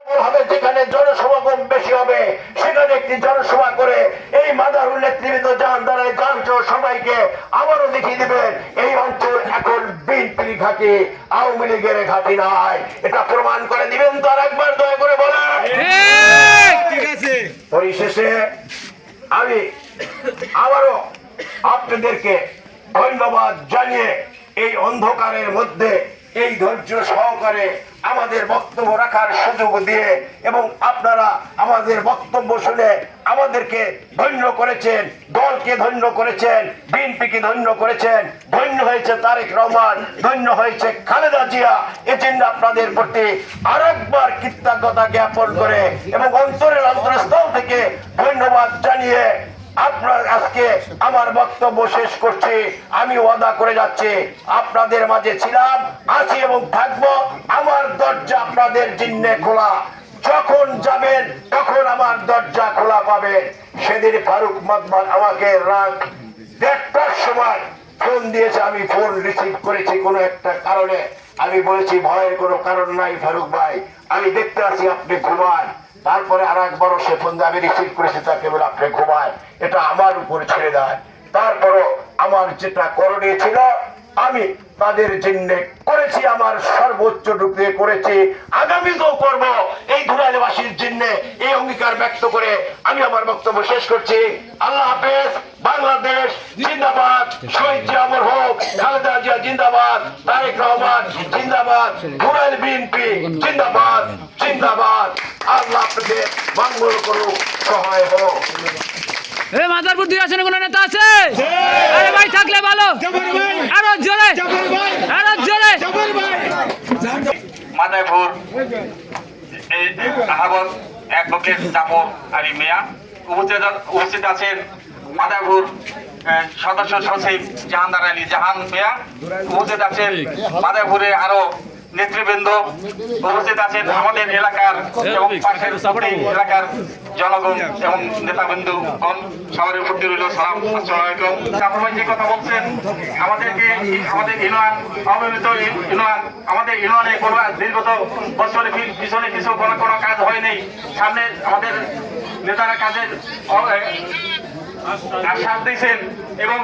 হবে যেখানে জনসমাগম বেশি হবে সেখানে একটি জনসভা করে এই মাদারুল নেতৃবৃন্দ যান দ্বারাই যান সবাইকে আবারও দেখিয়ে দিবেন এই অঞ্চল এখন বিএনপির ঘাঁটি, আওয়ামী লীগের ঘাঁটি নয়। এটা প্রমাণ করে দিবেন তো আর একবার দয়া করে বলেন। ঠিক আছে। পরিশেষে আমি আবারও আপনাদেরকে ধন্যবাদ জানিয়ে এই অন্ধকারের মধ্যে এই ধৈর্য সহকারে আমাদের বক্তব্য রাখার সুযোগ দিয়ে এবং আপনারা আমাদের বক্তব্য শুনে আমাদেরকে ধন্য করেছেন, দলকে ধন্য করেছেন, বিএনপিকে ধন্য করেছেন, ধন্য হয়েছে তারেক রহমান, ধন্য হয়েছে খালেদা জিয়া। এজন্য আপনাদের প্রতি আরেকবার কৃতজ্ঞতা জ্ঞাপন করে এবং অন্তরের অন্তরস্থল থেকে ধন্যবাদ জানিয়ে আপনার আজকে আমার বক্তব্য শেষ করছি। আমি ওয়াদা করে যাচ্ছি আপনাদের মাঝে ছিলাম, আছি এবং থাকবো। আমার দরজা আপনাদের জন্য খোলা, যখন যাবেন তখন আমার দরজা খোলা পাবেন। সেদিন ফারুক মাদমান আমাকে রাত 1:30টার সময় ফোন দিয়েছে, আমি ফোন রিসিভ করেছি কোনো একটা কারণে। আমি বলেছি ভয়ের কোনো কারণ নাই ফারুক ভাই, আমি দেখতে আছি আপনি ঘুমান। তারপরে আর একবারও সে ফোন দিয়ে আমি রিসিভ করেছি, তাকে বলে আপনি ঘুমায়, এটা আমার উপরে ছেড়ে দেয়। তারপরও আমার যেটা করণীয় ছিল আমি তাদের জন্য করেছি, আমার সর্বোচ্চ রূপে করেছি, আগামীতেও করব এই ধুলাইবাসীর জন্য। এই অঙ্গীকার ব্যক্ত করে আমি আমার বক্তব্য শেষ করছি। আল্লাহ হাফেজ। বাংলাদেশ জিন্দাবাদ, শহীদ জিয়া অমর হোক, খালেদা জিয়া জিন্দাবাদ, তারেক রহমান জিন্দাবাদ, ধুলাইল বিএনপি জিন্দাবাদ জিন্দাবাদ। আল্লাহ আপনাদের মঙ্গল করুক, সহায় হোক। মাদারপুর 2 আসনে কোন নেতা আছে? আরে ভাই থাকলে ভালো, আরো জোরে, আরো জোরে। মাদারপুর আহ্বায়ক অ্যাডভোকেট জাফর আলী মিয়া, উপস্থিত আছেন মাদারপুর সদস্য সচিব জাহানদার আলী জাহান মিয়া, উপস্থিত আছেন মাদারপুরে আরো নেতৃবৃন্দ, উপস্থিত আছেন আমাদের এলাকার এবং পাশের এলাকার জনগণ এবং নেতাবৃন্দগণ। সবার প্রতি রইল সালাম, আসসালামু আলাইকুম। জাফর ভাই যে কথা বলছেন, আমাদেরকে আমাদের ইউনিয়ন অবহেলিত ইউনিয়ন, আমাদের ইউনিয়নে কোনো দীর্ঘত বছরের পিছনে কিছু কোনো কাজ হয়নি। সামনে আমাদের নেতারা কাজের আশ্বাস দিয়েছেন এবং